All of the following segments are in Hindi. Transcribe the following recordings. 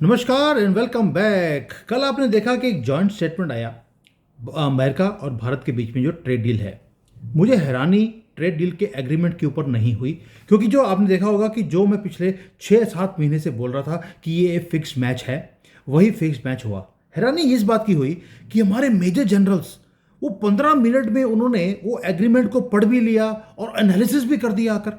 नमस्कार एंड वेलकम बैक। कल आपने देखा कि एक जॉइंट स्टेटमेंट आया अमेरिका और भारत के बीच में जो ट्रेड डील है। मुझे हैरानी ट्रेड डील के एग्रीमेंट के ऊपर नहीं हुई, क्योंकि जो आपने देखा होगा कि जो मैं पिछले 6-7 महीने से बोल रहा था कि ये एक फिक्स मैच है, वही फिक्स मैच हुआ। हैरानी इस बात की हुई कि हमारे मेजर जनरल्स वो 15 मिनट में उन्होंने वो एग्रीमेंट को पढ़ भी लिया और एनालिसिस भी कर दिया। आकर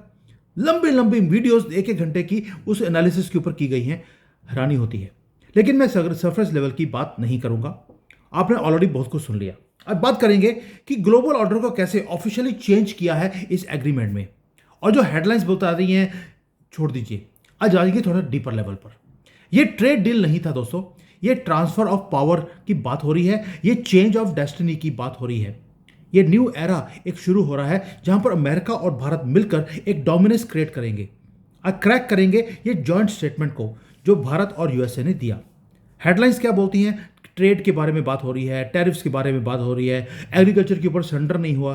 लंबी लंबी वीडियोस 1-1 घंटे की उस एनालिसिस के ऊपर की गई हैं। हैरानी होती है। लेकिन मैं सरफेस लेवल की बात नहीं करूंगा, आपने ऑलरेडी बहुत कुछ सुन लिया। अब बात करेंगे कि ग्लोबल ऑर्डर को कैसे ऑफिशियली चेंज किया है इस एग्रीमेंट में, और जो हेडलाइंस बता रही हैं छोड़ दीजिए। आज आएंगे थोड़ा डीपर लेवल पर। यह ट्रेड डील नहीं था दोस्तों, ये ट्रांसफर ऑफ पावर की बात हो रही है, ये चेंज ऑफ डेस्टिनी की बात हो रही है। ये न्यू एरा एक शुरू हो रहा है जहां पर अमेरिका और भारत मिलकर एक डोमिनेंस क्रिएट करेंगे और क्रैक करेंगे ये जॉइंट स्टेटमेंट को जो भारत और यूएसए ने दिया। हेडलाइंस क्या बोलती हैं? ट्रेड के बारे में बात हो रही है, टैरिफ्स के बारे में बात हो रही है, एग्रीकल्चर के ऊपर सरेंडर नहीं हुआ,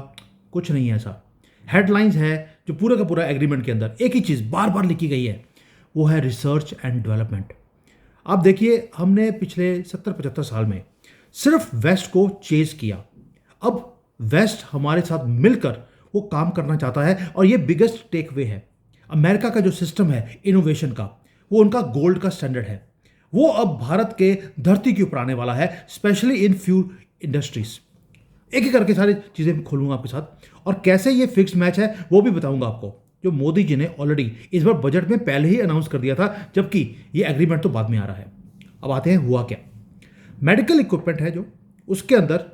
कुछ नहीं है ऐसा। हेडलाइंस है जो पूरा का पूरा एग्रीमेंट के अंदर एक ही चीज़ बार बार लिखी गई है, वो है रिसर्च एंड डेवलपमेंट। आप देखिए, हमने पिछले 70-75 साल में सिर्फ वेस्ट को चेज किया। अब वेस्ट हमारे साथ मिलकर वो काम करना चाहता है, और ये बिगेस्ट टेक वे है। अमेरिका का जो सिस्टम है इनोवेशन का, वो उनका गोल्ड का स्टैंडर्ड है। वो अब भारत के धरती के ऊपर आने वाला है, स्पेशली इन फ्यू इंडस्ट्रीज। एक एक करके सारी चीज़ें खोलूंगा आपके साथ, और कैसे ये फिक्स मैच है वो भी बताऊंगा आपको, जो मोदी जी ने ऑलरेडी इस बार बजट में पहले ही अनाउंस कर दिया था, जबकि ये एग्रीमेंट तो बाद में आ रहा है। अब आते हैं हुआ क्या। मेडिकल इक्विपमेंट है जो, उसके अंदर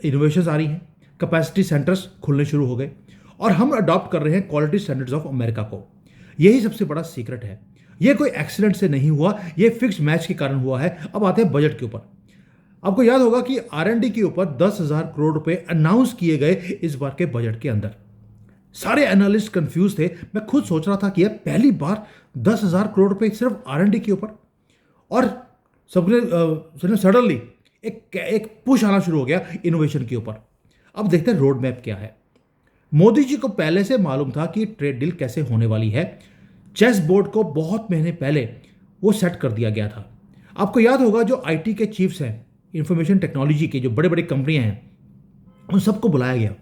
इनोवेशंस आ रही हैं, कैपेसिटी सेंटर्स खुलने शुरू हो गए, और हम अडॉप्ट कर रहे हैं क्वालिटी स्टैंडर्ड्स ऑफ अमेरिका को। यही सबसे बड़ा सीक्रेट है। ये कोई एक्सीडेंट से नहीं हुआ, ये फिक्स मैच के कारण हुआ है। अब आते हैं बजट के ऊपर। आपको याद होगा कि R&D के ऊपर 10,000 करोड़ रुपए अनाउंस किए गए इस बार के बजट के अंदर। सारे एनालिस्ट कंफ्यूज थे। मैं खुद सोच रहा था कि यह पहली बार 10,000 करोड़ रुपए सिर्फ R&D के ऊपर, और सबने सडनली एक पुश आना शुरू हो गया इनोवेशन के ऊपर। अब देखते हैं रोड मैप क्या है। मोदी जी को पहले से मालूम था कि ट्रेड डील कैसे होने वाली है। चेस बोर्ड को बहुत महीने पहले वो सेट कर दिया गया था। आपको याद होगा जो आईटी के चीफ्स हैं, इंफॉर्मेशन टेक्नोलॉजी के जो बड़े बड़े कंपनियां हैं, उन सबको बुलाया गया।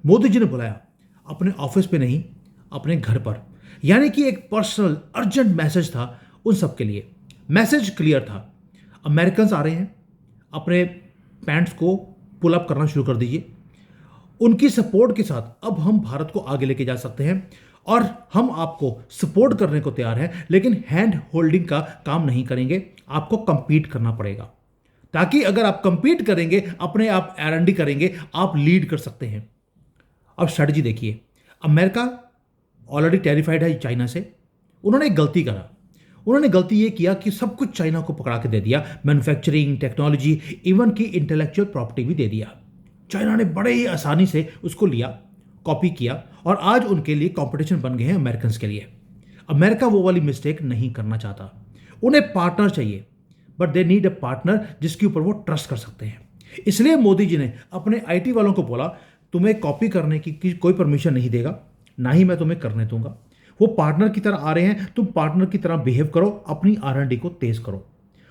मोदी जी ने बुलाया, अपने ऑफिस पे नहीं, अपने घर पर। यानी कि एक पर्सनल अर्जेंट मैसेज था उन सब के लिए। मैसेज क्लियर था, अमेरिकन्स आ रहे हैं, अपने पैंट्स को पुल अप करना शुरू कर दीजिए। उनकी सपोर्ट के साथ अब हम भारत को आगे लेके जा सकते हैं, और हम आपको सपोर्ट करने को तैयार हैं, लेकिन हैंड होल्डिंग का काम नहीं करेंगे। आपको कंपीट करना पड़ेगा, ताकि अगर आप कंपीट करेंगे, अपने आप R&D करेंगे, आप लीड कर सकते हैं। अब स्ट्रेटजी देखिए। अमेरिका ऑलरेडी टेरिफाइड है चाइना से। उन्होंने एक गलती करा। उन्होंने गलती ये किया कि सब कुछ चाइना को पकड़ा के दे दिया, मैन्युफैक्चरिंग, टेक्नोलॉजी, इवन की इंटेलेक्चुअल प्रॉपर्टी भी दे दिया। चाइना ने बड़े ही आसानी से उसको लिया, कॉपी किया, और आज उनके लिए कंपटीशन बन गए हैं अमेरिकन्स के लिए। अमेरिका वो वाली मिस्टेक नहीं करना चाहता। उन्हें पार्टनर चाहिए, but they need a partner जिसके ऊपर वो ट्रस्ट कर सकते हैं। इसलिए मोदी जी ने अपने आईटी वालों को बोला, तुम्हें कॉपी करने की कोई परमिशन नहीं देगा, ना ही मैं तुम्हें करने दूंगा। वो पार्टनर की तरह आ रहे हैं, तुम पार्टनर की तरह बिहेव करो, अपनी R&D को तेज करो।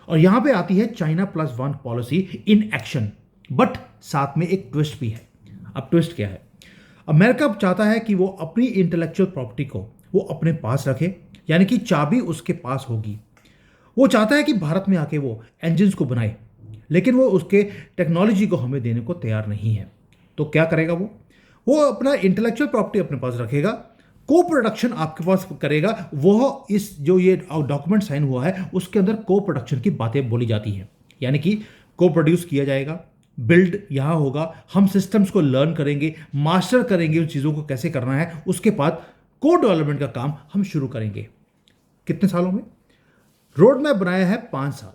और यहां पे आती है China+1 policy in action, but साथ में एक ट्विस्ट भी है। अब ट्विस्ट क्या है? अमेरिका चाहता है कि वो अपनी इंटेलेक्चुअल प्रॉपर्टी को वो अपने पास रखे, यानी कि चाबी उसके पास होगी। वो चाहता है कि भारत में आके वो इंजन्स को बनाए, लेकिन वो उसके टेक्नोलॉजी को हमें देने को तैयार नहीं है। तो क्या करेगा वो अपना इंटेलेक्चुअल प्रॉपर्टी अपने पास रखेगा, को प्रोडक्शन आपके पास करेगा। वो इस जो ये डॉक्यूमेंट साइन हुआ है उसके अंदर को प्रोडक्शन की बातें बोली जाती हैं, यानी कि को प्रोड्यूस किया जाएगा, बिल्ड यहां होगा, हम सिस्टम्स को लर्न करेंगे, मास्टर करेंगे उन चीज़ों को कैसे करना है, उसके बाद को डेवलपमेंट का काम हम शुरू करेंगे। कितने सालों में? रोड मैप बनाया है 5 साल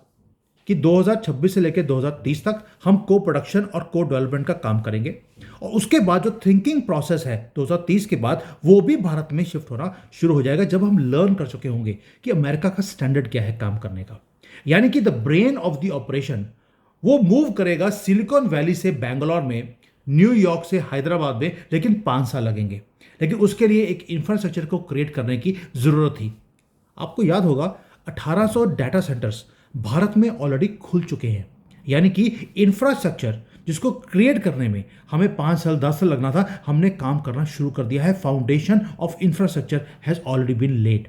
कि 2026 से लेकर 2030 तक हम को प्रोडक्शन और को डेवलपमेंट का काम करेंगे, और उसके बाद जो थिंकिंग प्रोसेस है 2030 के बाद वो भी भारत में शिफ्ट होना शुरू हो जाएगा, जब हम लर्न कर चुके होंगे कि अमेरिका का स्टैंडर्ड क्या है काम करने का। यानी कि the brain of the operation वो मूव करेगा सिलिकॉन वैली से बैंगलोर में, न्यूयॉर्क से हैदराबाद में, लेकिन 5 साल लगेंगे। लेकिन उसके लिए एक इंफ्रास्ट्रक्चर को क्रिएट करने की जरूरत थी। आपको याद होगा 1800 डाटा सेंटर्स भारत में ऑलरेडी खुल चुके हैं। यानी कि इंफ्रास्ट्रक्चर जिसको क्रिएट करने में हमें 5 साल 10 साल लगना था, हमने काम करना शुरू कर दिया है। Foundation of infrastructure has already been laid.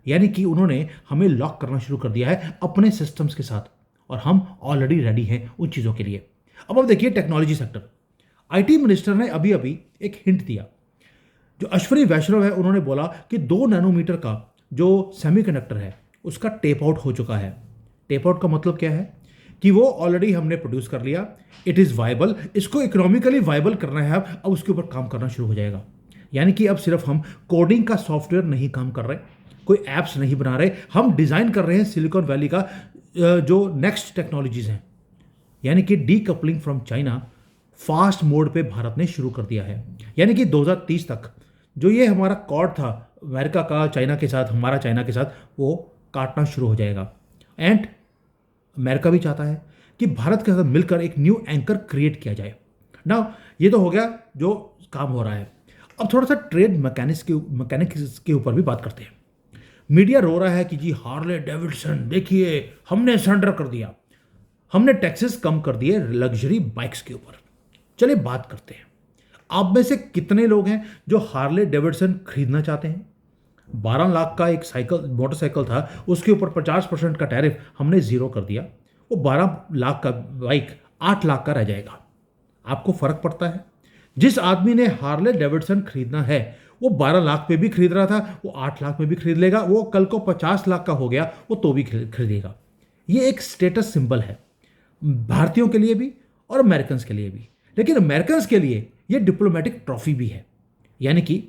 यानी कि उन्होंने हमें लॉक करना शुरू कर दिया है अपने सिस्टम्स के साथ, और हम ऑलरेडी रेडी हैं उन चीज़ों के लिए। अब देखिए टेक्नोलॉजी सेक्टर। आईटी मिनिस्टर ने अभी अभी एक हिंट दिया। जो अश्विनी वैष्णव है, उन्होंने बोला कि 2 नैनोमीटर का जो सेमीकंडक्टर है उसका टेप आउट हो चुका है। टेप आउट का मतलब क्या है कि वो ऑलरेडी हमने प्रोड्यूस कर लिया, इट इज़ वायबल, इसको इकोनॉमिकली वायबल करना है, अब उसके ऊपर काम करना शुरू हो जाएगा। यानी कि अब सिर्फ हम कोडिंग का सॉफ्टवेयर नहीं काम कर रहे, कोई ऐप्स नहीं बना रहे, हम डिज़ाइन कर रहे हैं सिलिकॉन वैली का जो नेक्स्ट टेक्नोलॉजीज़ हैं। यानी कि decoupling from China fast mode पे भारत ने शुरू कर दिया है। यानी कि 2030 तक जो ये हमारा कॉर्ड था अमेरिका का चाइना के साथ, हमारा चाइना के साथ, वो काटना शुरू हो जाएगा। एंड अमेरिका भी चाहता है कि भारत के साथ मिलकर एक न्यू एंकर क्रिएट किया जाए। ना ये तो हो गया जो काम हो रहा है। अब थोड़ा सा ट्रेड मैकेनिक्स के ऊपर भी बात करते हैं। मीडिया रो रहा है कि जी हार्ले डेविडसन देखिए हमने सरेंडर कर दिया, हमने टैक्सेस कम कर दिए लग्जरी बाइक्स के ऊपर। चलिए बात करते हैं, आप में से कितने लोग हैं जो हार्ले डेविडसन खरीदना चाहते हैं? 12 लाख का एक साइकिल मोटरसाइकिल था, उसके ऊपर 50% का टैरिफ हमने ज़ीरो कर दिया, वो 12 लाख का बाइक 8 लाख का रह जाएगा। आपको फ़र्क पड़ता है? जिस आदमी ने हार्ले डेविडसन खरीदना है वो 12 लाख पे भी खरीद रहा था, वो 8 लाख में भी खरीद लेगा, वो कल को 50 लाख का हो गया वो तो भी खरीदेगा। ये एक स्टेटस सिंबल है भारतीयों के लिए भी और अमेरिकन्स के लिए भी। लेकिन अमेरिकन्स के लिए ये डिप्लोमेटिक ट्रॉफी भी है। यानी कि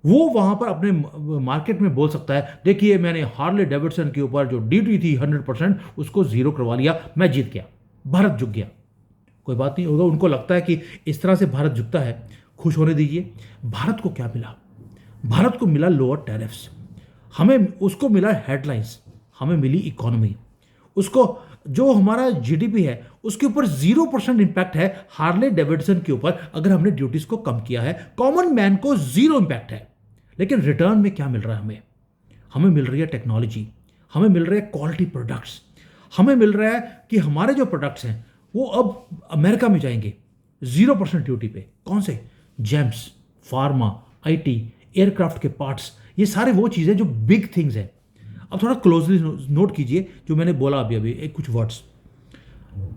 वो वहाँ पर अपने मार्केट में बोल सकता है देखिए मैंने हार्ले डेविडसन के ऊपर जो ड्यूटी थी 100% उसको ज़ीरो करवा लिया, मैं जीत गया, भारत झुक गया। कोई बात नहीं होगा, उनको लगता है कि इस तरह से भारत झुकता है, खुश होने दीजिए। भारत को क्या मिला? भारत को मिला लोअर टैरिफ्स, हमें उसको मिला हेडलाइंस, हमें मिली इकोनॉमी, उसको जो हमारा जीडीपी है उसके ऊपर 0% इंपैक्ट है हार्ले डेविडसन के ऊपर अगर हमने ड्यूटीज को कम किया है। कॉमन मैन को 0 इंपैक्ट है। लेकिन रिटर्न में क्या मिल रहा है हमें? हमें मिल रही है टेक्नोलॉजी, हमें मिल रहे हैं क्वालिटी प्रोडक्ट्स, हमें मिल रहा है कि हमारे जो प्रोडक्ट्स हैं वो अब अमेरिका में जाएंगे 0% ड्यूटी पे। कौन से? जेम्स, फार्मा, आईटी, एयरक्राफ्ट के पार्ट्स, ये सारे वो चीज़ें जो बिग थिंग्स हैं। अब थोड़ा क्लोजली नोट कीजिए जो मैंने बोला अभी एक कुछ वर्ड्स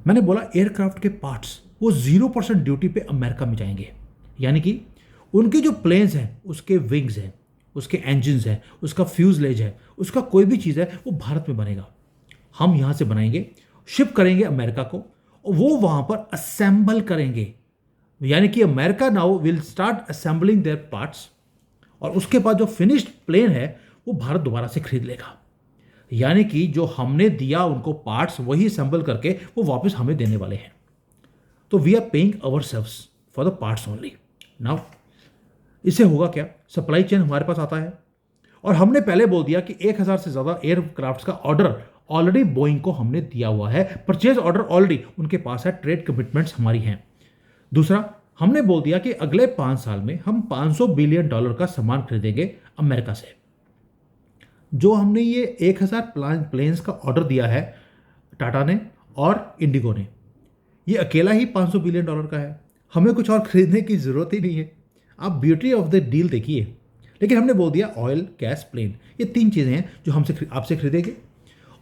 मैंने बोला। एयरक्राफ्ट के पार्ट्स वो 0% ड्यूटी पे अमेरिका में जाएंगे। यानी कि उनके जो प्लेन्स हैं उसके विंग्स हैं, उसके इंजन्स हैं, उसका फ्यूजलेज है, उसका कोई भी चीज़ है वो भारत में बनेगा। हम यहाँ से बनाएंगे, शिप करेंगे अमेरिका को, और वो वहाँ पर असेंबल करेंगे। यानी कि America now will start assembling there parts, और उसके बाद जो फिनिश्ड प्लेन है वो भारत दोबारा से खरीद लेगा। यानी कि जो हमने दिया उनको पार्ट्स वही असेंबल करके वो वापस हमें देने वाले हैं। तो we are paying ourselves for the parts only. Now इससे होगा क्या? सप्लाई चेन हमारे पास आता है, और हमने पहले बोल दिया कि 1000 से ज़्यादा एयरक्राफ्ट्स का ऑर्डर ऑलरेडी बोइंग को हमने दिया हुआ है, परचेज ऑर्डर ऑलरेडी उनके पास है, ट्रेड कमिटमेंट्स हमारी हैं। दूसरा, हमने बोल दिया कि अगले 5 साल में हम $500 बिलियन का सामान खरीदेंगे अमेरिका से। जो हमने ये 1000 प्लेन्स का ऑर्डर दिया है टाटा ने और इंडिगो ने, ये अकेला ही $500 बिलियन का है, हमें कुछ और खरीदने की ज़रूरत ही नहीं है। आप ब्यूटी ऑफ द डील देखिए। लेकिन हमने बोल दिया ऑयल, गैस, प्लेन, ये 3 चीज़ें हैं जो हमसे आपसे खरीदेंगे।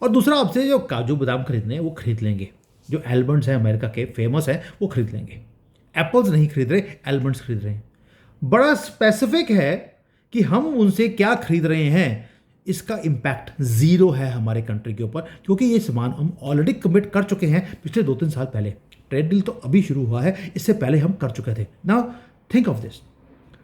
और दूसरा, आपसे जो काजू बादाम खरीदने हैं वो खरीद लेंगे, जो एलमंड्स हैं अमेरिका के फेमस हैं वो खरीद लेंगे। एप्पल्स नहीं खरीद रहे, एलमंड्स खरीद रहे हैं। बड़ा स्पेसिफिक है कि हम उनसे क्या खरीद रहे हैं, इसका इम्पैक्ट 0 है हमारे कंट्री के ऊपर, क्योंकि ये सामान हम ऑलरेडी कमिट कर चुके हैं पिछले 2-3 साल पहले। ट्रेड डील तो अभी शुरू हुआ है, इससे पहले हम कर चुके थे। Now think of this,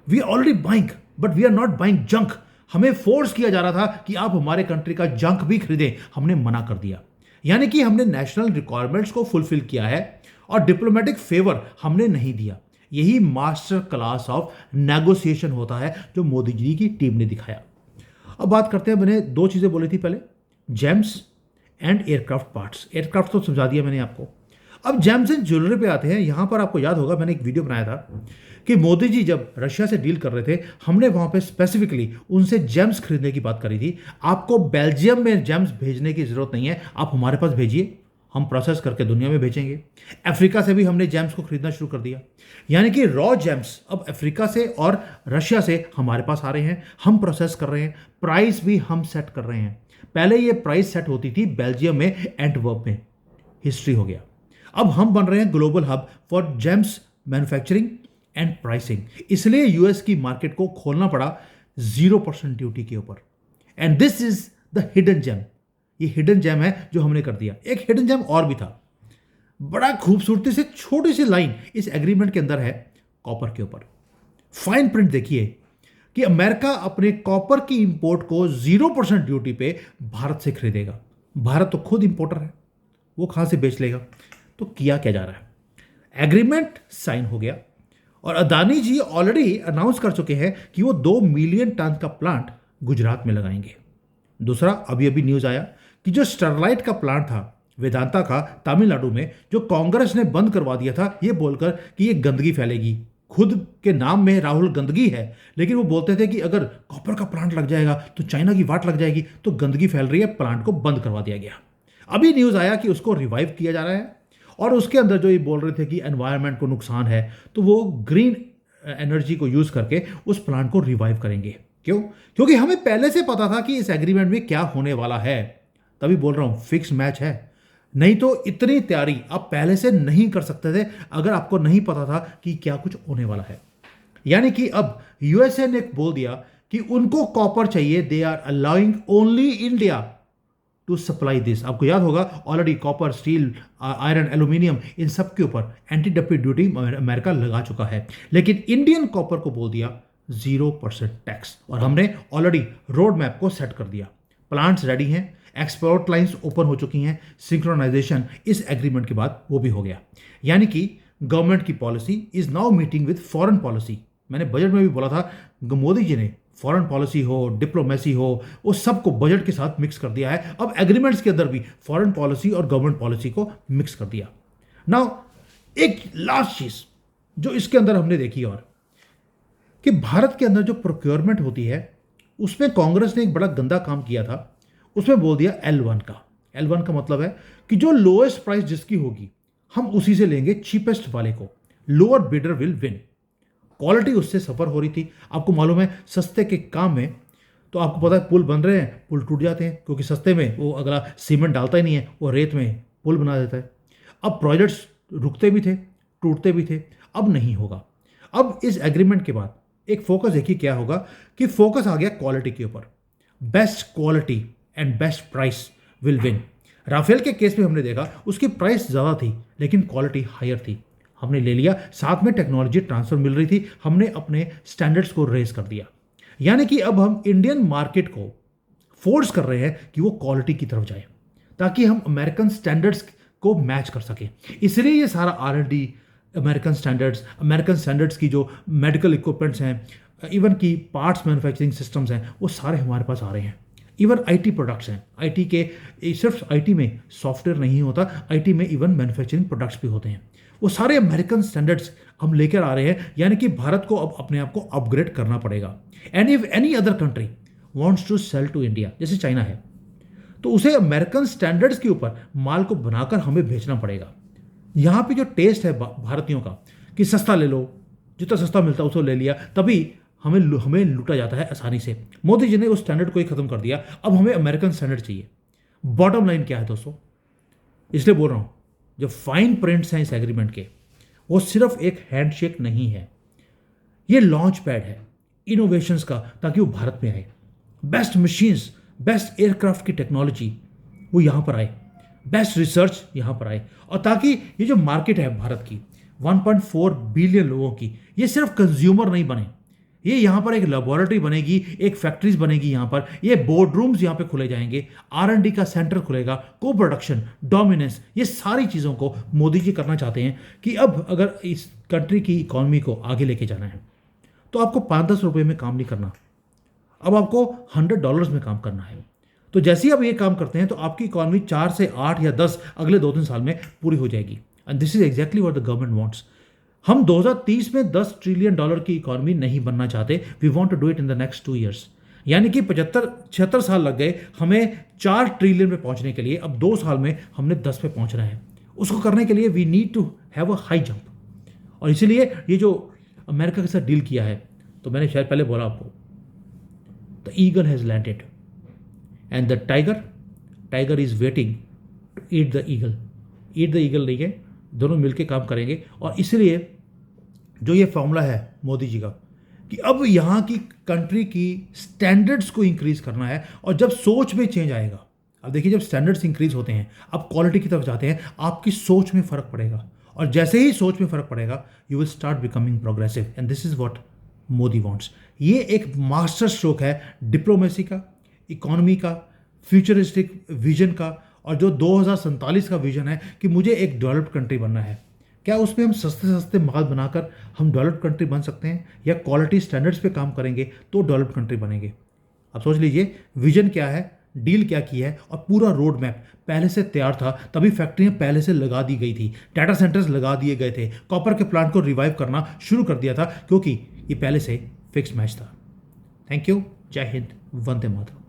we are already buying, but we are not buying junk. हमें फोर्स किया जा रहा था कि आप हमारे कंट्री का जंक भी खरीदें, हमने मना कर दिया। यानी कि हमने नेशनल रिक्वायरमेंट्स को फुलफिल किया है और डिप्लोमेटिक फेवर हमने नहीं दिया। यही मास्टर क्लास ऑफ नेगोशिएशन होता है जो मोदी जी की टीम ने दिखाया। अब बात करते हैं, मैंने 2 चीज़ें बोली थी पहले, James and aircraft parts. Aircraft तो समझा दिया मैंने आपको। अब जेम्स एंड ज्वेलरी पे आते हैं। यहाँ पर आपको याद होगा मैंने एक वीडियो बनाया था कि मोदी जी जब रशिया से डील कर रहे थे, हमने वहाँ पे स्पेसिफिकली उनसे जेम्स खरीदने की बात करी थी। आपको बेल्जियम में जेम्स भेजने की ज़रूरत नहीं है, आप हमारे पास भेजिए, हम प्रोसेस करके दुनिया में भेजेंगे। अफ्रीका से भी हमने जेम्स को खरीदना शुरू कर दिया, यानी कि रॉ जेम्स अब अफ्रीका से और रशिया से हमारे पास आ रहे हैं, हम प्रोसेस कर रहे हैं, प्राइस भी हम सेट कर रहे हैं। पहले ये प्राइस सेट होती थी बेल्जियम में, एंटवर्प में, हिस्ट्री हो गया। अब हम बन रहे हैं global hub for gems manufacturing and pricing, इसलिए यूएस की मार्केट को खोलना पड़ा 0% ड्यूटी के ऊपर। And this is the hidden gem, ये हिडन जेम है जो हमने कर दिया। एक हिडन जेम और भी था, बड़ा खूबसूरती से छोटी सी लाइन इस एग्रीमेंट के अंदर है कॉपर के ऊपर। फाइन प्रिंट देखिए कि अमेरिका अपने कॉपर की इंपोर्ट को 0% ड्यूटी पे भारत से खरीदेगा। भारत तो खुद इंपोर्टर है, वो कहां से बेच लेगा? तो किया क्या जा रहा है? एग्रीमेंट साइन हो गया और अदानी जी ऑलरेडी अनाउंस कर चुके हैं कि वो 2 मिलियन टन का प्लांट गुजरात में लगाएंगे। दूसरा, अभी अभी न्यूज आया कि जो स्टरलाइट का प्लांट था वेदांता का तमिलनाडु में, जो कांग्रेस ने बंद करवा दिया था ये बोलकर कि ये गंदगी फैलेगी। खुद के नाम में राहुल गंदगी है, लेकिन वो बोलते थे कि अगर कॉपर का प्लांट लग जाएगा तो चाइना की वाट लग जाएगी, तो गंदगी फैल रही है, प्लांट को बंद करवा दिया गया। अभी न्यूज आया कि उसको रिवाइव किया जा रहा है और उसके अंदर जो ये बोल रहे थे कि एनवायरनमेंट को नुकसान है, तो वो ग्रीन एनर्जी को यूज करके उस प्लांट को रिवाइव करेंगे। क्यों? क्योंकि हमें पहले से पता था कि इस एग्रीमेंट में क्या होने वाला है, तभी बोल रहा हूं फिक्स मैच है। नहीं तो इतनी तैयारी आप पहले से नहीं कर सकते थे अगर आपको नहीं पता था कि क्या कुछ होने वाला है। यानी कि अब यूएसए ने बोल दिया कि उनको कॉपर चाहिए, they are allowing only India to supply this. आपको याद होगा already copper, steel, iron, aluminium, इन सब के ऊपर एंटी डंपिंग ड्यूटी अमेरिका लगा चुका है, लेकिन इंडियन कॉपर को बोल दिया 0% टैक्स। और हमने ऑलरेडी रोड मैप को सेट कर दिया, प्लांट्स रेडी हैं, एक्सपोर्ट लाइंस ओपन हो चुकी हैं, सिंक्रोनाइजेशन इस एग्रीमेंट के बाद वो भी हो गया। यानी कि गवर्नमेंट की policy is now meeting with foreign policy. मैंने बजट में भी बोला था मोदी जी ने फॉरेन पॉलिसी हो, डिप्लोमेसी हो, वो सबको बजट के साथ मिक्स कर दिया है। अब एग्रीमेंट्स के अंदर भी फॉरेन पॉलिसी और गवर्नमेंट पॉलिसी को मिक्स कर दिया। नाउ एक लास्ट चीज जो इसके अंदर हमने देखी और कि भारत के अंदर जो प्रोक्योरमेंट होती है उसमें कांग्रेस ने एक बड़ा गंदा काम किया था। उसमें बोल दिया L1 का। L1 का मतलब है कि जो लोएस्ट प्राइस जिसकी होगी हम उसी से लेंगे, चीपेस्ट वाले को, lower bidder will win. Quality उससे सफर हो रही थी। आपको मालूम है सस्ते के काम में तो आपको पता है पुल बन रहे हैं, पुल टूट जाते हैं, क्योंकि सस्ते में वो अगला सीमेंट डालता ही नहीं है, वो रेत में पुल बना देता है। अब प्रोजेक्ट्स रुकते भी थे, टूटते भी थे, अब नहीं होगा। अब इस एग्रीमेंट के बाद एक फोकस देखिए क्या होगा कि फोकस आ गया क्वालिटी के ऊपर। Best quality and best price will win. Rafale के केस में हमने देखा उसकी प्राइस ज़्यादा थी लेकिन क्वालिटी हायर थी, हमने ले लिया, साथ में टेक्नोलॉजी ट्रांसफर मिल रही थी, हमने अपने स्टैंडर्ड्स को रेज कर दिया। यानी कि अब हम इंडियन मार्केट को फोर्स कर रहे हैं कि वो क्वालिटी की तरफ जाए ताकि हम अमेरिकन स्टैंडर्ड्स को मैच कर सकें। इसलिए ये सारा R&D, अमेरिकन स्टैंडर्ड्स की जो मेडिकल इक्विपमेंट्स हैं, इवन की पार्ट्स मैन्युफैक्चरिंग सिस्टम्स हैं, वो सारे हमारे पास आ रहे हैं। इवन IT प्रोडक्ट्स हैं, IT के सिर्फ IT में सॉफ्टवेयर नहीं होता, IT में इवन मैन्युफैक्चरिंग प्रोडक्ट्स भी होते हैं, वो सारे अमेरिकन स्टैंडर्ड्स हम लेकर आ रहे हैं। यानी कि भारत को अब अपने आप को अपग्रेड करना पड़ेगा। And if any other country wants to sell to India, जैसे चाइना है, तो उसे अमेरिकन स्टैंडर्ड्स के ऊपर माल को बनाकर हमें भेजना पड़ेगा। यहाँ पे जो टेस्ट है भारतीयों का कि सस्ता ले लो, जितना सस्ता मिलता है उसको ले लिया, तभी हमें लूटा जाता है आसानी से। मोदी जी ने उस स्टैंडर्ड को ही खत्म कर दिया, अब हमें अमेरिकन स्टैंडर्ड चाहिए। बॉटम लाइन क्या है दोस्तों, इसलिए बोल रहा हूं, जो फाइन प्रिंट्स हैं इस एग्रीमेंट के, वो सिर्फ एक हैंडशेक नहीं है, ये लॉन्च पैड है इनोवेशंस का, ताकि वो भारत में आए। बेस्ट मशीन्स, बेस्ट एयरक्राफ्ट की टेक्नोलॉजी वो यहां पर आए, बेस्ट रिसर्च यहां पर आए, और ताकि ये जो मार्केट है भारत की 1.4 बिलियन लोगों की, ये सिर्फ कंज्यूमर नहीं बने, ये यहाँ पर एक लेबोरेटरी बनेगी, एक फैक्ट्रीज बनेगी, यहाँ पर ये बोर्ड रूम्स यहाँ पे खुले जाएंगे, R&D का सेंटर खुलेगा, को प्रोडक्शन, डोमिनेंस, ये सारी चीज़ों को मोदी जी करना चाहते हैं कि अब अगर इस कंट्री की इकॉनमी को आगे लेके जाना है तो आपको 5-10 रुपये में काम नहीं करना, अब आपको $100 में काम करना है। तो जैसे ही आप ये काम करते हैं तो आपकी इकॉनमी 4 से 8 या 10 अगले 2-3 साल में पूरी हो जाएगी। And this is exactly what the government wants. हम 2030 में $10 ट्रिलियन की इकोनॉमी नहीं बनना चाहते, we want to do it in the next 2 years. यानी कि 75-76 साल लग गए हमें 4 ट्रिलियन पे पहुंचने के लिए, अब 2 साल में हमने 10 पे पहुंच रहे हैं। उसको करने के लिए we need to have a high jump. और इसीलिए ये जो अमेरिका के साथ डील किया है, तो मैंने शायद पहले बोला आपको, the eagle has landed and the tiger is waiting to eat the eagle. Eat the eagle नहीं है, दोनों मिलकर काम करेंगे। और इसलिए जो ये फॉर्मूला है मोदी जी का कि अब यहाँ की कंट्री की स्टैंडर्ड्स को इंक्रीज करना है, और जब सोच में चेंज आएगा, अब देखिए जब स्टैंडर्ड्स इंक्रीज होते हैं, आप क्वालिटी की तरफ जाते हैं, आपकी सोच में फ़र्क पड़ेगा, और जैसे ही सोच में फ़र्क पड़ेगा you will start becoming progressive, and this is what Modi wants. ये एक मास्टर स्ट्रोक है डिप्लोमेसी का, इकोनॉमी का, फ्यूचरिस्टिक विजन का, और जो 2047 का विजन है कि मुझे एक डेवलप्ड कंट्री बनना है। क्या उसमें हम सस्ते सस्ते माल बनाकर हम डेवलप्ड कंट्री बन सकते हैं, या क्वालिटी स्टैंडर्ड्स पे काम करेंगे तो डेवलप्ड कंट्री बनेंगे? अब सोच लीजिए विजन क्या है, डील क्या की है, और पूरा रोड मैप पहले से तैयार था। तभी फैक्ट्रियां पहले से लगा दी गई थी, डाटा सेंटर्स लगा दिए गए थे, कॉपर के प्लांट को रिवाइव करना शुरू कर दिया था, क्योंकि ये पहले से फिक्स मैच था। थैंक यू, जय हिंद, वंदे मातरम।